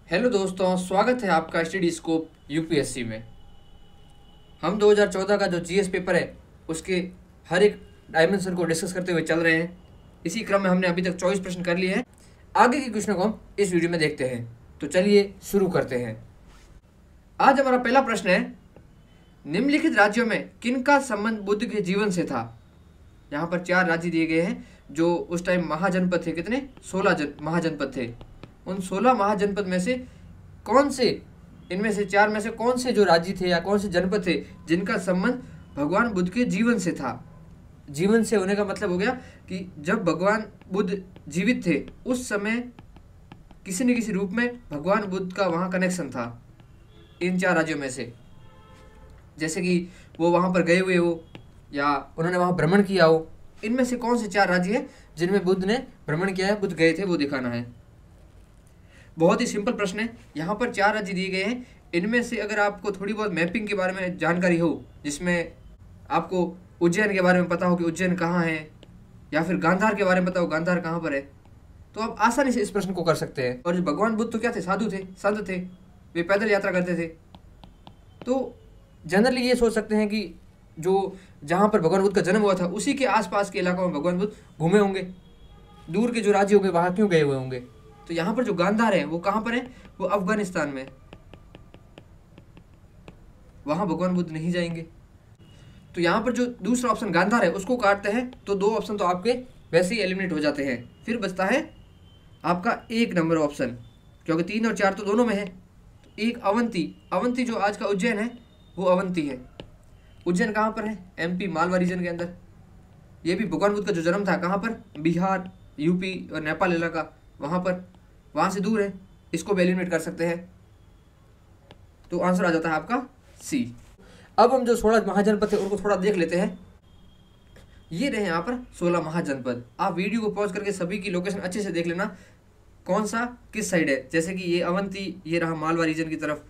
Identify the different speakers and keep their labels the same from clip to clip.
Speaker 1: Hello दोस्तों, स्वागत है आपका स्टडी स्कोप यूपीएससी में। हम 2014 का जो जीएस पेपर है उसके हर एक डायमेंशन को डिस्कस करते हुए चल रहे हैं। इसी क्रम में हमने अभी तक 24 प्रश्न कर लिए हैं। आगे के क्वेश्चनों को हम इस वीडियो में देखते हैं। तो चलिए शुरू करते हैं। आज हमारा पहला प्रश्न है, निम्नलिखित राज्यों में किनका संबंध बुद्ध के जीवन से था। यहाँ पर 4 राज्य दिए गए हैं जो उस टाइम महाजनपद थे। कितने? 16 महाजनपद थे। उन 16 महाजनपद में से कौन से, इनमें से 4 में से कौन से जो राज्य थे या कौन से जनपद थे जिनका संबंध भगवान बुद्ध के जीवन से था। जीवन से होने का मतलब हो गया कि जब भगवान बुद्ध जीवित थे उस समय किसी न किसी रूप में भगवान बुद्ध का वहाँ कनेक्शन था इन 4 राज्यों में से। जैसे कि वो वहाँ पर गए हुए हो या उन्होंने वहाँ भ्रमण किया हो। इनमें से कौन से 4 राज्य हैं जिनमें बुद्ध ने भ्रमण किया है, बुद्ध गए थे, वो दिखाना है। बहुत ही सिंपल प्रश्न है। यहाँ पर 4 राज्य दिए गए हैं। इनमें से अगर आपको थोड़ी बहुत मैपिंग के बारे में जानकारी हो, जिसमें आपको उज्जैन के बारे में पता हो कि उज्जैन कहाँ है, या फिर गांधार के बारे में पता हो गांधार कहाँ पर है, तो आप आसानी से इस प्रश्न को कर सकते हैं। और जो भगवान बुद्ध तो क्या थे? साधु थे, संत थे, वे पैदल यात्रा करते थे। तो जनरली ये सोच सकते हैं कि जो जहाँ पर भगवान बुद्ध का जन्म हुआ था उसी के आसपास के इलाकों में भगवान बुद्ध घूमे होंगे। दूर के जो राज्य होंगे वहाँ क्यों गए हुए होंगे। तो यहाँ पर जो गांधार है वो कहाँ पर है? वो अफगानिस्तान में। वहाँ भगवान बुद्ध नहीं जाएंगे। तो यहाँ पर जो दूसरा ऑप्शन गांधार है उसको काटते हैं तो 2 ऑप्शन तो आपके वैसे ही एलिमिनेट हो जाते हैं। फिर बचता है आपका 1 नंबर ऑप्शन, क्योंकि 3 और 4 तो दोनों में है। तो एक अवंती, अवंती जो आज का उज्जैन है वो अवंती है। उज्जैन कहाँ पर है? एमपी मालवा रीजन के अंदर। ये भी भगवान बुद्ध का जो जन्म था कहाँ पर? बिहार, यूपी और नेपाल इलाका, वहाँ पर। वहाँ से दूर है, इसको भी एलिमिनेट कर सकते हैं। तो आंसर आ जाता है आपका सी। अब हम जो 16 महाजनपद थे उनको थोड़ा देख लेते हैं। ये रहे यहाँ पर 16 महाजनपद। आप वीडियो को पॉज करके सभी की लोकेशन अच्छे से देख लेना, कौन सा किस साइड है। जैसे कि ये अवंती, ये रहा मालवा रीजन की तरफ।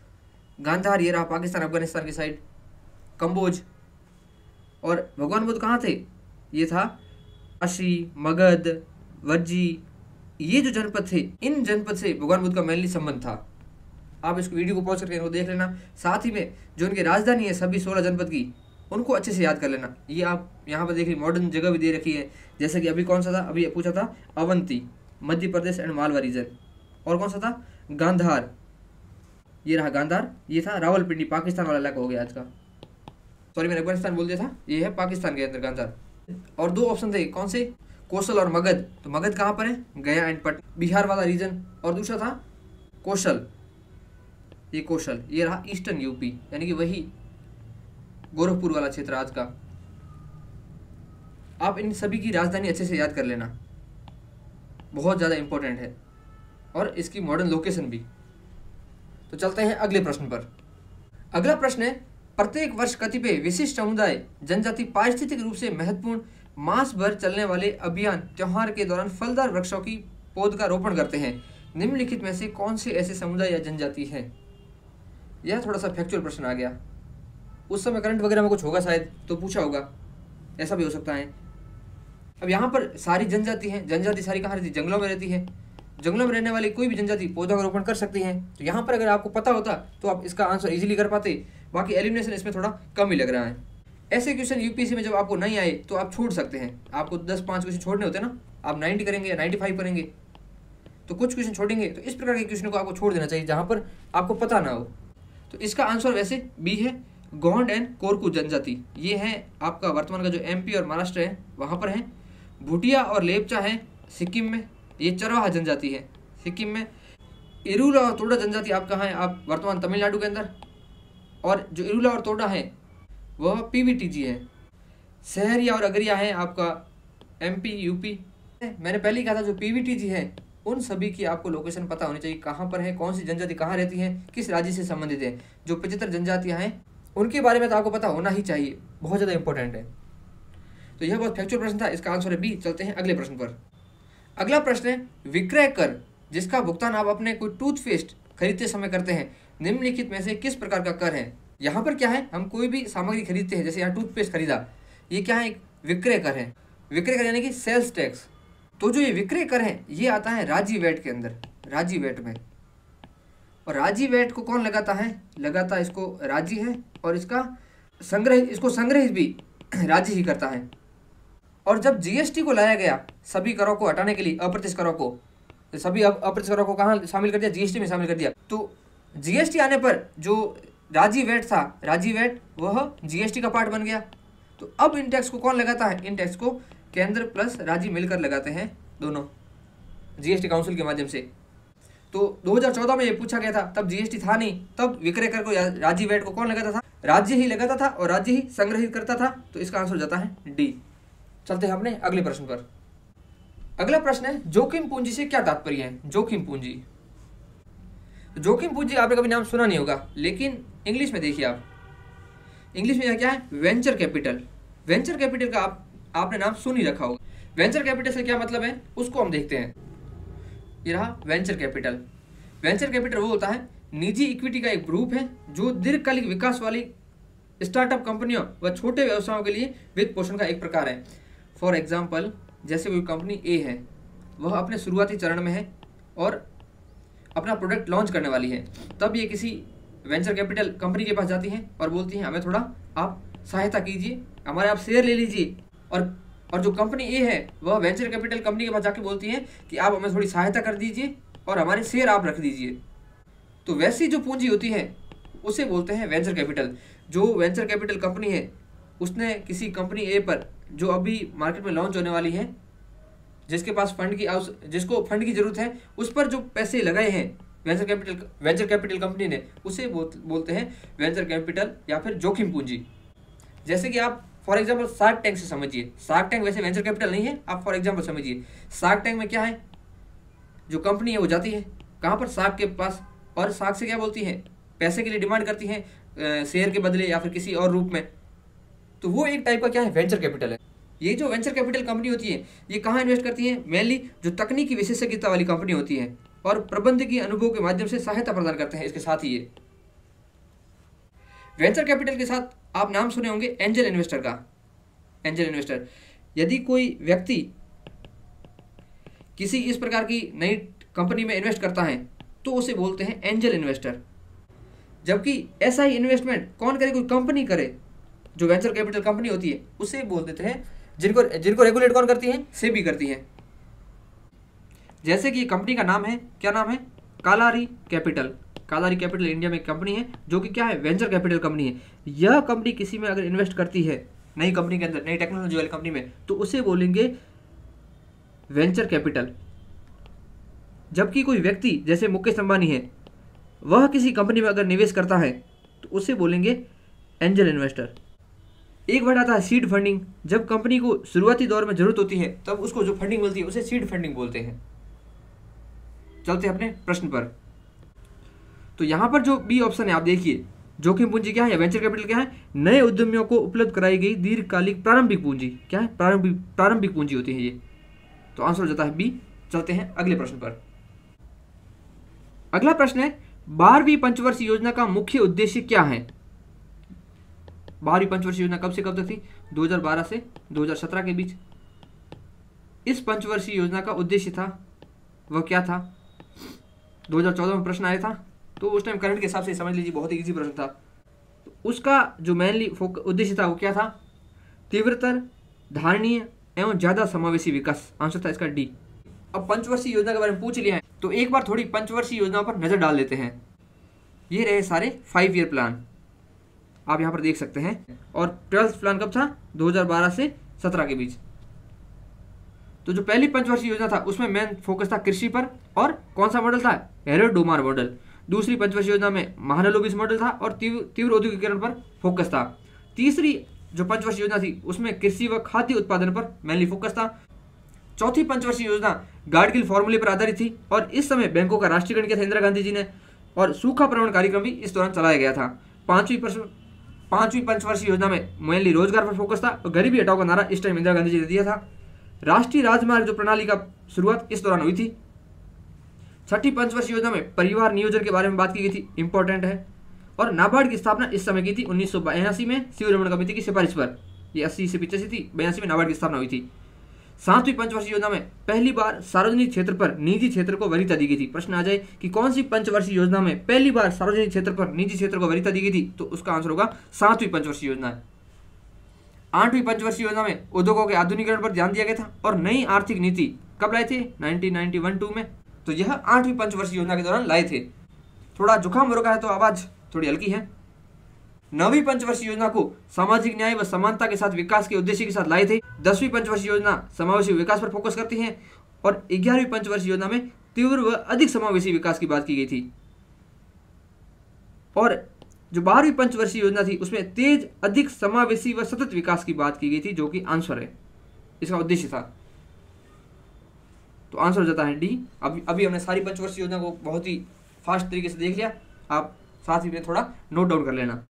Speaker 1: गांधार ये रहा पाकिस्तान अफगानिस्तान की साइड, कंबोज। और भगवान बुद्ध कहाँ थे? ये था काशी, मगध, वर्जी। ये जो जनपद थे, इन जनपद से भगवान बुद्ध का मेनली संबंध था। आप इसको वीडियो को पॉज करके इनको देख लेना। साथ ही में जो उनकी राजधानी है सभी 16 जनपद की, उनको अच्छे से याद कर लेना। ये आप यहाँ पर देख रही मॉडर्न जगह भी दे रखी है। जैसे कि अभी कौन सा था? अभी पूछा था अवंती, मध्य प्रदेश एंड मालवा रीजन। और कौन सा था? गांधार। ये रहा गांधार। ये था रावलपिंडी, पाकिस्तान वाला इलाका हो गया आज का। सॉरी, मैंने अफगानिस्तान बोल दिया था। ये है पाकिस्तान के अंदर गांधार। और 2 ऑप्शन थे, कौन से? कौशल और मगध। तो मगध कहाँ पर है? गया एंड पट, बिहार वाला रीजन। और दूसरा था कौशल। ये कौशल, ये रहा ईस्टर्न यूपी, यानी कि वही गोरखपुर वाला क्षेत्र आज का। आप इन सभी की राजधानी अच्छे से याद कर लेना, बहुत ज़्यादा इंपॉर्टेंट है, और इसकी मॉडर्न लोकेशन भी। तो चलते हैं अगले प्रश्न पर। अगला प्रश्न है, प्रत्येक वर्ष कतिपय विशिष्ट समुदाय जनजाति पारिस्थितिक रूप से महत्वपूर्ण मास भर चलने वाले अभियान त्योहार के दौरान फलदार वृक्षों की पौध का रोपण करते हैं। निम्नलिखित में से कौन से ऐसे समुदाय या जनजाति हैं? यह थोड़ा सा फैक्चुअल प्रश्न आ गया। उस समय करंट वगैरह में कुछ होगा शायद, तो पूछा होगा, ऐसा भी हो सकता है। अब यहाँ पर सारी जनजाति हैं। जनजाति सारी कहाँ रहती? जंगलों में रहती है। जंगलों में रहने वाली कोई भी जनजाति पौधों का रोपण कर सकती है। तो यहाँ पर अगर आपको पता होता तो आप इसका आंसर इजीली कर पाते। बाकी एलिमिनेशन इसमें थोड़ा कम ही लग रहा है। ऐसे क्वेश्चन यूपीएससी में जब आपको नहीं आए तो आप छोड़ सकते हैं। आपको 10-5 क्वेश्चन छोड़ने होते हैं ना, आप 90 करेंगे या 95 करेंगे, तो कुछ क्वेश्चन छोड़ेंगे। तो इस प्रकार के क्वेश्चन को आपको छोड़ देना चाहिए जहाँ पर आपको पता ना हो। तो इसका आंसर वैसे बी है, गोंड एंड कोरकू जनजाति। ये है आपका वर्तमान का जो एमपी और महाराष्ट्र है वहाँ पर है। भूटिया और लेपचा है सिक्किम में, ये चरवाहा जनजाति है सिक्किम में। इरूला और तोड़ा जनजाति आप कहाँ है? आप वर्तमान तमिलनाडु के अंदर। और जो इरूला और तोड़ा है वह पीवीटीजी है। सहरिया और अगरिया है आपका एमपी यूपी। मैंने पहले ही कहा था जो पीवीटीजी है उन सभी की आपको लोकेशन पता होनी चाहिए, कहाँ पर है, कौन सी जनजाति कहाँ रहती है, किस राज्य से संबंधित है। जो 75 जनजातियाँ हैं उनके बारे में तो आपको पता होना ही चाहिए, बहुत ज़्यादा इंपॉर्टेंट है। तो यह बहुत फैक्चुअल प्रश्न था, इसका आंसर है बी। चलते हैं अगले प्रश्न पर। अगला प्रश्न है, विक्रय कर जिसका भुगतान आप अपने कोई टूथपेस्ट खरीदते समय करते हैं, निम्नलिखित में से किस प्रकार का कर है? यहाँ पर क्या है? हम कोई भी सामग्री खरीदते हैं, जैसे यहाँ टूथपेस्ट खरीदा, ये क्या है? एक विक्रय कर है। विक्रय कर यानी कि सेल्स टैक्स। तो जो ये विक्रय कर है ये आता है राज्य वैट के अंदर, राज्य वैट में। और राज्य वैट को कौन लगाता है? लगाता इसको राज्य है, और इसको संग्रहित भी राज्य ही करता है। और जब जीएसटी को लाया गया सभी करों को हटाने के लिए, अप्रत्यक्ष करों को, तो सभी अप्रत्यक्ष करों को कहाँ शामिल कर दिया? जीएसटी में शामिल कर दिया। तो जीएसटी आने पर जो राज्य वैट था, राज्य वैट वह जीएसटी का पार्ट बन गया। तो अब इन टैक्स को कौन लगाता है? इन टैक्स को केंद्र प्लस राज्य मिलकर लगाते हैं, दोनों जीएसटी काउंसिल के माध्यम से। तो 2014 में ये पूछा गया था, तब जीएसटी था नहीं, तब विक्रय कर को या राज्य वैट को कौन लगाता था? राज्य ही लगाता था, और राज्य ही संग्रहित करता था। तो इसका आंसर हो जाता है डी। चलते हैं अपने अगले प्रश्न पर। अगला प्रश्न है, जोखिम पूंजी से क्या तात्पर्य है? जोखिम पूंजी, जोखिम पूंजी आपने कभी नाम सुना नहीं होगा, लेकिन इंग्लिश में देखिए आप, इंग्लिश में क्या है? Venture capital. वेंचर कैपिटल का आपने नाम सुन ही रखा होगा। वेंचर कैपिटल से क्या मतलब है उसको हम देखते हैं। ये रहा वेंचर कैपिटल। वेंचर कैपिटल वो होता है निजी इक्विटी का एक ग्रुप है जो दीर्घकालिक विकास वाली स्टार्टअप कंपनियों व छोटे व्यवसायों के लिए वित्त पोषण का एक प्रकार है। फॉर एग्जाम्पल, जैसे कोई कंपनी ए है, वह अपने शुरुआती चरण में है और अपना प्रोडक्ट लॉन्च करने वाली है, तब ये किसी वेंचर कैपिटल कंपनी के पास जाती हैं और बोलती हैं हमें थोड़ा आप सहायता कीजिए, हमारे आप शेयर ले लीजिए। और जो कंपनी ए है वह वेंचर कैपिटल कंपनी के पास जाके बोलती है कि आप हमें थोड़ी सहायता कर दीजिए और हमारे शेयर आप रख दीजिए। तो वैसी जो पूंजी होती है उसे बोलते हैं वेंचर कैपिटल। जो वेंचर कैपिटल कंपनी है उसने किसी कंपनी ए पर, जो अभी मार्केट में लॉन्च होने वाली है, जिसके पास जिसको फंड की जरूरत है, उस पर जो पैसे लगाए हैं वेंचर कैपिटल कंपनी ने, उसे बोलते हैं वेंचर कैपिटल या फिर जोखिम पूंजी। जैसे कि आप फॉर एग्जांपल शार्क टैंक से समझिए। शार्क टैंक वैसे वेंचर कैपिटल नहीं है, आप फॉर एग्जांपल समझिए। शार्क टैंक में क्या है, जो कंपनी है वो जाती है कहाँ पर? शार्क के पास, और शार्क से क्या बोलती है? पैसे के लिए डिमांड करती है, शेयर के बदले या फिर किसी और रूप में। तो वो एक टाइप का क्या है? वेंचर कैपिटल है। ये जो वेंचर कैपिटल कंपनी होती है ये कहाँ इन्वेस्ट करती है? मेनली जो तकनीकी विशेषज्ञता वाली कंपनी होती है और प्रबंधकीय अनुभव के माध्यम से सहायता प्रदान करते हैं। इसके साथ ही ये वेंचर कैपिटल के साथ आप नाम सुने होंगे एंजल इन्वेस्टर का। एंजल इन्वेस्टर, यदि कोई व्यक्ति किसी इस प्रकार की नई कंपनी में इन्वेस्ट करता है तो उसे बोलते हैं एंजल इन्वेस्टर। जबकि ऐसा ही इन्वेस्टमेंट कौन करे? कोई कंपनी करे, जो वेंचर कैपिटल कंपनी होती है उसे बोल देते हैं, जिनको रेगुलेट कौन करती है? सेबी करती है। जैसे कि कंपनी का नाम है, क्या नाम है? कालारी कैपिटल। कालारी कैपिटल इंडिया में कंपनी है जो कि क्या है? वेंचर कैपिटल कंपनी है। यह कंपनी किसी में अगर इन्वेस्ट करती है, नई कंपनी के अंदर, नई टेक्नोलॉजी वाली कंपनी में, तो उसे बोलेंगे वेंचर कैपिटल। जबकि कोई व्यक्ति जैसे मुकेश अंबानी है, वह किसी कंपनी में अगर निवेश करता है तो उसे बोलेंगे एंजल इन्वेस्टर। एक वर्ड आता है सीड फंडिंग। जब कंपनी को शुरुआती दौर में जरूरत होती है तब उसको जो फंडिंग मिलती है उसे सीड फंडिंग बोलते हैं। चलते हैं अपने प्रश्न पर। तो यहाँ पर जो बी ऑप्शन है आप देखिए, जोखिम पूंजी क्या है या वेंचर कैपिटल क्या है? नए उद्यमियों को उपलब्ध कराई गई दीर्घकालिक प्रारंभिक पूंजी। क्या है? प्रारंभिक पूंजी होती है ये। तो आंसर हो जाता है बी। चलते हैं अगले प्रश्न पर। अगला प्रश्न है, 12वीं पंचवर्षीय योजना का मुख्य उद्देश्य क्या है? 12वीं पंचवर्षीय योजना कब से कब तक थी? 2012 से 2017 के बीच। इस पंचवर्षीय योजना का उद्देश्य था वह क्या था? 2014 में प्रश्न आया था, तो उस टाइम करंट के हिसाब से समझ लीजिए, बहुत ही इजी प्रश्न था। तो उसका जो मेनली उद्देश्य था वो क्या था? तीव्रतर, धारणीय एवं ज्यादा समावेशी विकास। आंसर था इसका डी। अब पंचवर्षीय योजना के बारे में पूछ लिया है तो एक बार थोड़ी पंचवर्षीय योजना पर नजर डाल लेते हैं। ये रहे सारे 5 ईयर प्लान, आप यहाँ पर देख सकते हैं। और 12th प्लान कब था? 2012 से 17 के बीच। तो जो पहली पंचवर्षीय योजना था उसमें मेन फोकस था कृषि पर, और कौन सा मॉडल था? हेरो-डोमार मॉडल। दूसरी पंचवर्षीय योजना में महालनोबिस मॉडल था और तीव्र औद्योगिकीकरण पर फोकस था। तीसरी जो पंचवर्षीय योजना थी उसमें कृषि व खाद्य उत्पादन पर मेनली फोकस था। चौथी पंचवर्षीय योजना गाडगिल फॉर्मूले पर आधारित थी और इस समय बैंकों का राष्ट्रीयकरण किया था इंदिरा गांधी जी ने, और सूखा प्रवण कार्यक्रम भी इस दौरान चलाया गया था। पांचवी पंचवर्षीय योजना में मेनली रोजगार पर फोकस था और गरीबी हटाओ का नारा इस टाइम इंदिरा गांधी जी ने दिया था। राष्ट्रीय राजमार्ग जो प्रणाली का शुरुआत इस दौरान हुई थी। छठी पंचवर्षीय योजना में परिवार नियोजन के बारे में बात की गई थी, इंपॉर्टेंट है। और नाबार्ड की स्थापना इस समय की थी 1982 में शिवरमण कमेटी की सिफारिश पर। ये 80 से 85 थी, 82 में नाबार्ड की स्थापना हुई थी। सातवीं पंचवर्षीय योजना में पहली बार सार्वजनिक क्षेत्र पर निजी क्षेत्र को वरीयता दी गई थी। प्रश्न आ जाए कि कौन सी पंचवर्षीय योजना में पहली बार सार्वजनिक क्षेत्र पर निजी क्षेत्र को वरीयता दी गई थी, तो उसका आंसर होगा सातवीं पंचवर्षीय योजना है। आठवीं पंचवर्षीय योजना में उद्योगों के आधुनिकीकरण पर ध्यान दिया गया था और नई आर्थिक नीति कब लाए थे? 1991-2 में। तो यह आठवीं पंचवर्षीय योजना के दौरान लाए थे। थोड़ा जुकाम हो रखा है तो आवाज थोड़ी हल्की है। नवीं पंचवर्षीय योजना को सामाजिक न्याय व समानता के साथ विकास के उद्देश्य के साथ लाए थे। 10वीं पंचवर्षीय योजना समावेशी विकास पर फोकस करती है और 11वीं पंचवर्षीय योजना में तीव्र व अधिक समावेशी विकास की बात की गई थी। और जो 12वीं पंचवर्षीय योजना थी उसमें तेज, अधिक समावेशी व सतत विकास की बात की गई थी, जो कि आंसर है, इसका उद्देश्य था। तो आंसर हो जाता है डी। अभी हमने सारी पंचवर्षीय योजना को बहुत ही फास्ट तरीके से देख लिया। आप साथ ही में थोड़ा नोट डाउन कर लेना।